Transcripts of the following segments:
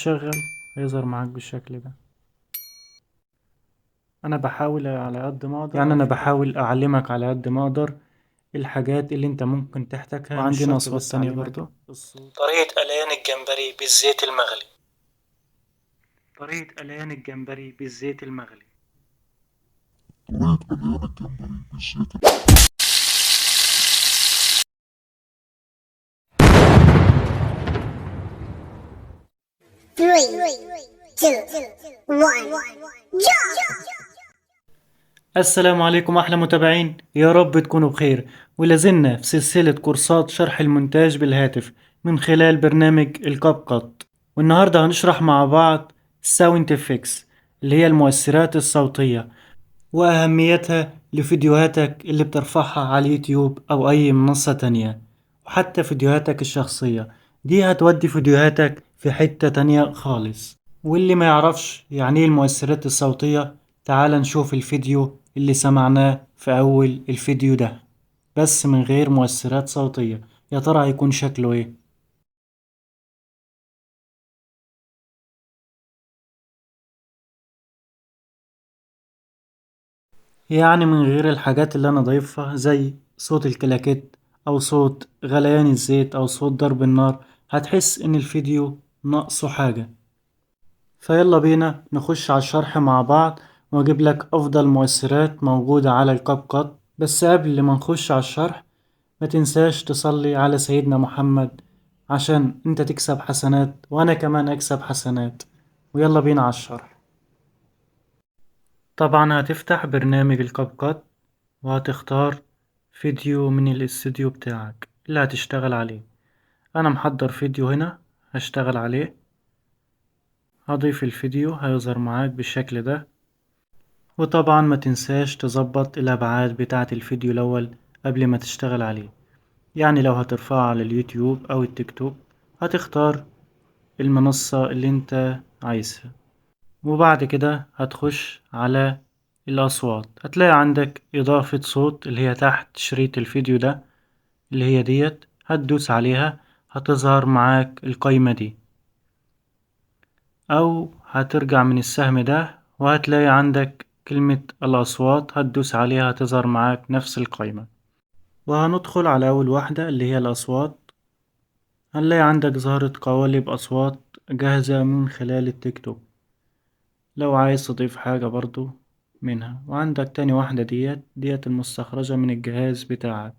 شغل هيظهر معاك بالشكل ده. انا بحاول على قد ما اقدر، يعني انا بحاول اعلمك على قد ما اقدر الحاجات اللي انت ممكن تحتاجها، وعندنا اصوات تانية برضو. طريقة قليان الجمبري بالزيت المغلي. طريقة قليان الجمبري بالزيت المغلي. Three, two, one, jump! السلام عليكم أحلى متابعين، يا رب تكونوا بخير. ولازلنا في سلسلة كورسات شرح المونتاج بالهاتف من خلال برنامج الكاب كات. والنهاردة هنشرح مع بعض ساوند افكس، اللي هي المؤثرات الصوتية، وأهميتها لفيديوهاتك اللي بترفعها على اليوتيوب أو أي منصة تانية، وحتى فيديوهاتك الشخصية. دي هتودي فيديوهاتك في حتة تانية خالص. واللي ما يعرفش يعني ايه المؤثرات الصوتية، تعال نشوف الفيديو اللي سمعناه في أول الفيديو ده، بس من غير مؤثرات صوتية. يا ترى هيكون شكله ايه؟ يعني من غير الحاجات اللي انا ضايفها زي صوت الكلاكيت او صوت غليان الزيت او صوت ضرب النار، هتحس ان الفيديو ناقصه حاجة. فيلا بينا نخش على الشرح مع بعض، واجيب لك افضل مؤثرات موجودة على الكاب كات. بس قبل ما نخش على الشرح، ما تنساش تصلي على سيدنا محمد عشان انت تكسب حسنات وانا كمان اكسب حسنات. ويلا بينا على الشرح. طبعا هتفتح برنامج الكاب كات، وهتختار فيديو من الاستوديو بتاعك اللي هتشتغل عليه. انا محضر فيديو هنا هشتغل عليه. هضيف الفيديو هيظهر معاك بالشكل ده. وطبعا ما تنساش تظبط الابعاد بتاعة الفيديو الاول قبل ما تشتغل عليه. يعني لو هترفعه على اليوتيوب او التيك توك، هتختار المنصة اللي انت عايزها. وبعد كده هتخش على الأصوات، هتلاقي عندك إضافة صوت اللي هي تحت شريط الفيديو ده، اللي هي ديت. هتدوس عليها هتظهر معاك القايمة دي، أو هترجع من السهم ده وهتلاقي عندك كلمة الأصوات، هتدوس عليها هتظهر معاك نفس القايمة. وهندخل على أول واحدة اللي هي الأصوات. هنلاقي عندك ظهرت قوالب أصوات جاهزة من خلال التيك توك، لو عايز تضيف حاجة برضو منها. وعندك تاني واحدة ديت المستخرجة من الجهاز بتاعك.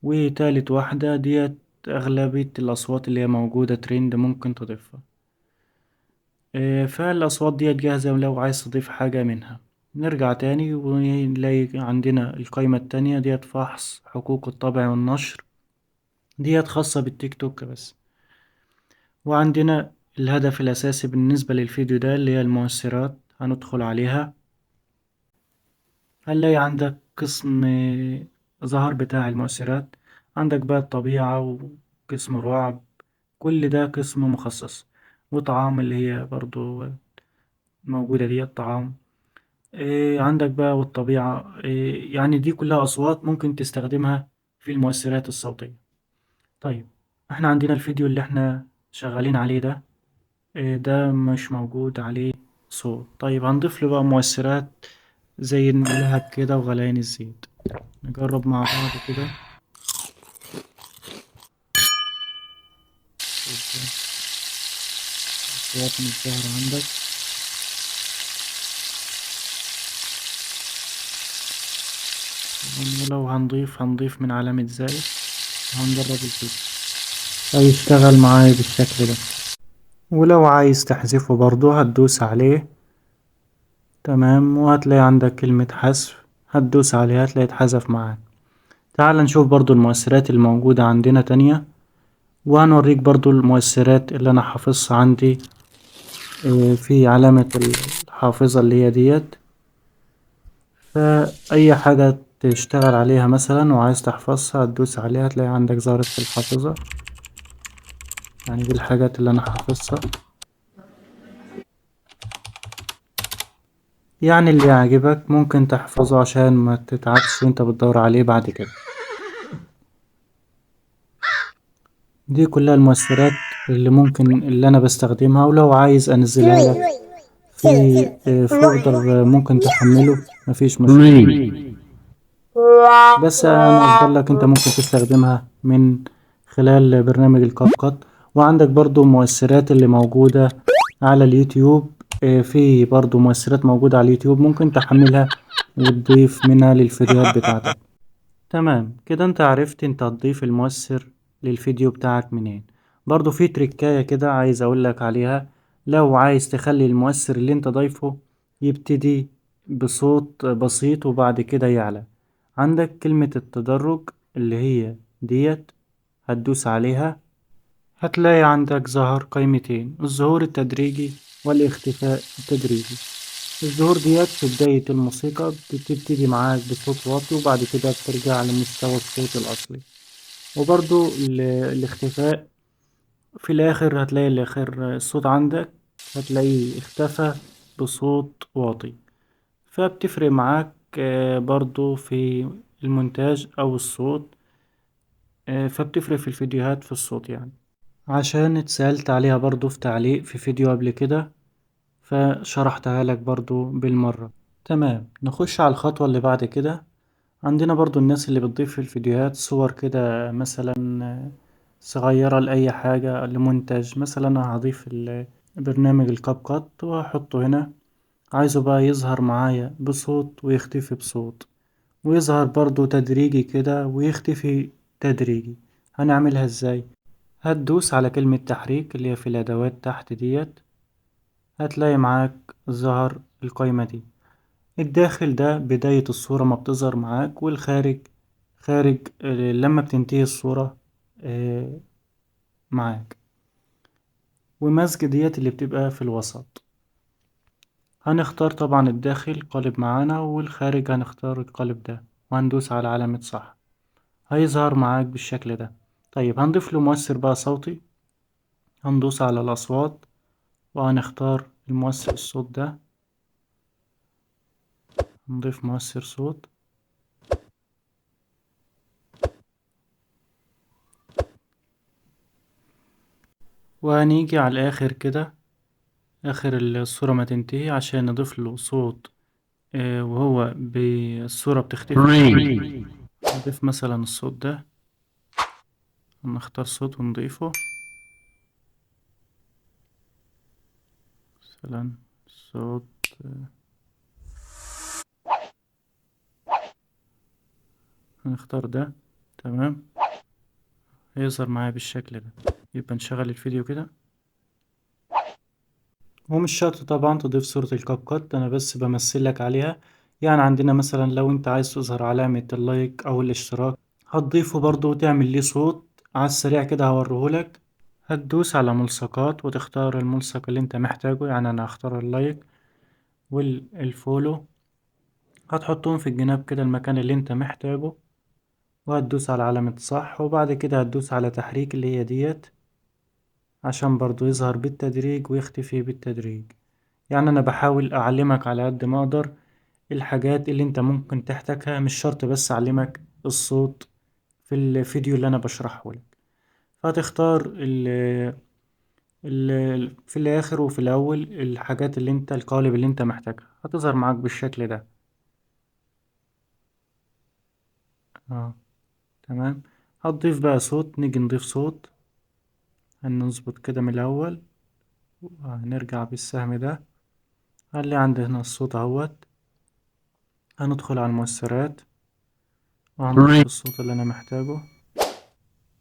وتالت واحدة ديت أغلبية الأصوات اللي هي موجودة ترند ممكن تضيفها. فالأصوات ديت جاهزة لو عايز تضيف حاجة منها. نرجع تاني ونلاقي عندنا القايمة التانية ديت فحص حقوق الطبع والنشر، ديت خاصة بالتيك توك بس. وعندنا الهدف الأساسي بالنسبة للفيديو ده اللي هي المؤثرات، هندخل عليها. هنلاقي عندك قسم ظهر بتاع المؤثرات. عندك بقى الطبيعة وقسم الرعب، كل ده قسم مخصص. وطعام اللي هي برضو موجودة دي الطعام. عندك بقى والطبيعة، يعني دي كلها أصوات ممكن تستخدمها في المؤثرات الصوتية. طيب، احنا عندنا الفيديو اللي احنا شغالين عليه ده، ده مش موجود عليه صوت. طيب هنضيف له بقى مؤثرات زي اللهب كده وغليان الزيت. نجرب مع بعض كده. الصوت مش ظاهر عندك. ولو هنضيف من علامة زائد، هنجرب الفيديو هيشتغل معايا بالشكل ده. ولو عايز تحذفه برضو هتدوس عليه. تمام، وهتلاقي عندك كلمة حذف، هتدوس عليها هتلاقي اتحذف معاك. تعال نشوف برضو المؤثرات الموجودة عندنا تانية، وهنوريك برضو المؤثرات اللي أنا حافظها عندي. في علامة الحافظة اللي هي ديت. فأي حاجة تشتغل عليها مثلا وعايز تحفظها هتدوس عليها هتلاقي عندك ظهرت في الحافظة. يعني دي الحاجات اللي أنا حافظها، يعني اللي يعجبك ممكن تحفظه عشان ما تتعبش وانت بتدور عليه بعد كده. دي كلها المؤثرات اللي أنا بستخدمها، ولو عايز أنزلها لك 3 في 2 فولدر 1 ممكن تحمله، jump. مفيش مشكلة. بس أنا أفضل لك أنت ممكن تستخدمها من خلال برنامج الكاب كات. وعندك برضو مؤثرات اللي موجودة على اليوتيوب. في برضو مؤثرات موجودة على اليوتيوب ممكن تحملها وتضيف منها للفيديوهات بتاعتك. تمام كده، انت عرفت انت هتضيف المؤثر للفيديو بتاعك منين. برضو في تريكاية كده عايز اقولك عليها. لو عايز تخلي المؤثر اللي انت ضايفه يبتدي بصوت بسيط وبعد كده يعلى، عندك كلمة التدرج اللي هي ديت، هتدوس عليها هتلاقي عندك ظهر قائمتين: الظهور التدريجي والاختفاء التدريجي. الظهور ديت في بداية الموسيقى بتبتدي معاك بصوت واطي وبعد كده بترجع لمستوى الصوت الأصلي. وبرضو الاختفاء في الآخر هتلاقي الآخر الصوت عندك هتلاقيه اختفى بصوت واطي. فبتفرق معاك برضو في المونتاج أو الصوت. فبتفرق في الفيديوهات في الصوت يعني، عشان اتسألت عليها برضو في تعليق في فيديو قبل كده، فشرحتها لك برضو بالمرة. تمام، نخش على الخطوة اللي بعد كده. عندنا برضو الناس اللي بتضيف في الفيديوهات صور كده مثلا صغيرة لأي حاجة لمنتج. مثلا أنا هضيف برنامج الكاب كات وهحطه هنا، عايزه بقى يظهر معايا بصوت ويختفي بصوت، ويظهر برضو تدريجي كده ويختفي تدريجي. هنعملها ازاي؟ هتدوس على كلمة تحريك اللي هي في الأدوات تحت ديت، هتلاقي معاك ظهر القايمة دي. الداخل ده بداية الصورة ما بتظهر معاك، والخارج خارج لما بتنتهي الصورة آه، معاك. ومزج ديت اللي بتبقى في الوسط. هنختار طبعا الداخل قالب معانا، والخارج هنختار القالب ده، وهندوس على علامة صح، هيظهر معاك بالشكل ده. طيب هنضيف له مؤثر بقى صوتي، هندوس على الأصوات وهنختار المؤثر الصوت ده، نضيف مؤثر صوت. وهنيجي على الآخر كده، آخر الصورة ما تنتهي عشان نضيف له صوت وهو بالصورة بتختفي. نضيف مثلا الصوت ده، نختار صوت ونضيفه. مثلا صوت هنختار ده. تمام، هيظهر معايا بالشكل ده. يبقى نشغل الفيديو كده. ومش شرط طبعا تضيف صورة الكاب كات، أنا بس بمثلك عليها. يعني عندنا مثلا لو أنت عايز تظهر علامة اللايك أو الاشتراك هتضيفه برضو وتعمل ليه صوت. على السريع كده هوريهولك. هتدوس على ملصقات وتختار الملصق اللي انت محتاجه، يعني انا هختار اللايك والفولو، هتحطهم في الجناب كده المكان اللي انت محتاجه، وهتدوس على علامة صح، وبعد كده هتدوس على تحريك اللي هي ديت عشان برضو يظهر بالتدريج ويختفي بالتدريج. يعني انا بحاول اعلمك على قد ما اقدر الحاجات اللي انت ممكن تحتاجها، مش شرط بس اعلمك الصوت في الفيديو اللي انا بشرحه لك. فهتختار في الآخر وفي الأول الحاجات اللي انت القالب اللي انت محتاجها هتظهر معاك بالشكل ده. اه تمام. هتضيف بقى صوت، نيجي نضيف صوت، هنظبط كده من الأول، هنرجع بالسهم ده، هنلاقي عندنا الصوت اهوت. هندخل على المؤثرات وهنضيف الصوت اللي أنا محتاجه،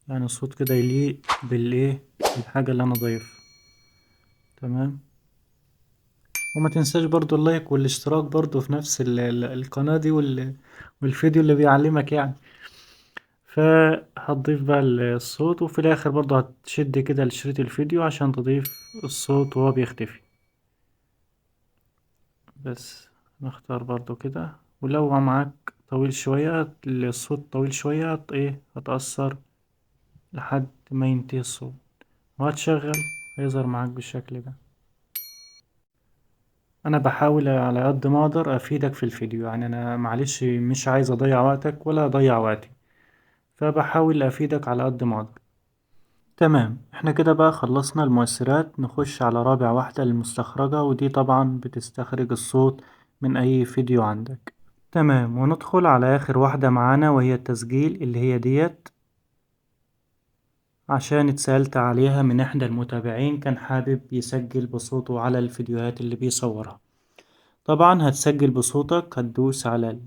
يعني الصوت كده يليق بالإيه بالحاجة اللي أنا ضايفها. تمام. وما تنساش برضو اللايك والاشتراك برضو في نفس القناة دي والفيديو اللي بيعلمك يعني. فهتضيف بقى الصوت، وفي الاخر برضه هتشد كده لشريط الفيديو عشان تضيف الصوت وهو بيختفي. بس نختار برضه كده. ولو معاك طويل شوية الصوت طويل شوية هتأثر لحد ما ينتهي الصوت، وهتشغل هيظهر معاك بالشكل ده. انا بحاول على قد ما اقدر افيدك في الفيديو، يعني انا معلش مش عايز اضيع وقتك ولا اضيع وقتي، فبحاول افيدك على قد ما اقدر. تمام، احنا كده بقى خلصنا المؤثرات. نخش على رابع واحدة، المستخرجة، ودي طبعا بتستخرج الصوت من اي فيديو عندك. تمام، وندخل على اخر واحدة معانا وهي التسجيل، اللي هي ديت، عشان اتسألت عليها من احدى المتابعين كان حابب يسجل بصوته على الفيديوهات اللي بيصورها. طبعا هتسجل بصوتك، هتدوس على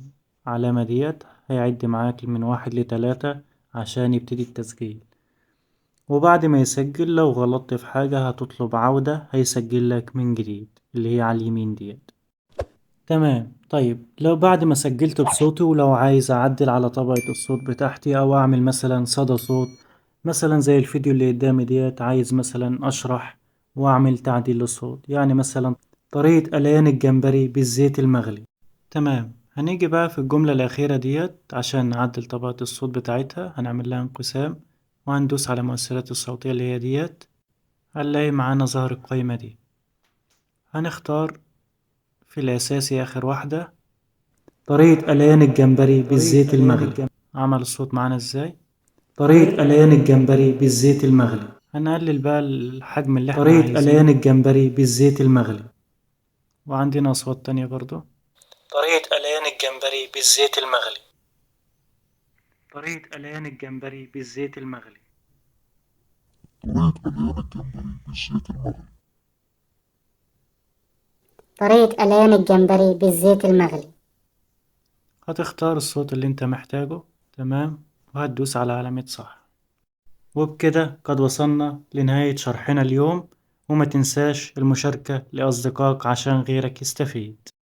العلامة ديت، هيعد معاك من 1 ل3 عشان يبتدي التسجيل. وبعد ما يسجل لو غلطت في حاجة هتطلب عودة، هيسجل لك من جديد، اللي هي على اليمين ديت. تمام. طيب لو بعد ما سجلت بصوتي ولو عايز أعدل على طبقة الصوت بتاعتي أو أعمل مثلا صدى صوت، مثلا زي الفيديو اللي قدامي ديت، عايز مثلا أشرح وأعمل تعديل للصوت، يعني مثلا طريقة قليان الجمبري بالزيت المغلي. تمام، هنيجي بقى في الجملة الأخيرة ديت عشان نعدل طبقة الصوت بتاعتها، هنعمل لها انقسام وهندوس على المؤثرات الصوتية اللي هي ديت، هنلاقي معانا ظهر القايمة دي. هنختار في الأساسي آخر واحدة، طريقة قليان الجمبري بالزيت المغلي. عمل الصوت معانا ازاي؟ طريقة قليان الجمبري بالزيت المغلي. هنقلل بقى الحجم اللي احنا عايزينه. طريقة قليان الجمبري بالزيت المغلي. وعندنا أصوات تانية برضو. طريقة قليان الجمبري بالزيت المغلي. طريقة قليان الجمبري بالزيت المغلي. طريقة قليان الجمبري بالزيت المغلي. هتختار الصوت اللي انت محتاجه. تمام، وهتدوس على علامة صح. وبكده قد وصلنا لنهاية شرحنا اليوم، وما تنساش المشاركة لأصدقائك عشان غيرك يستفيد.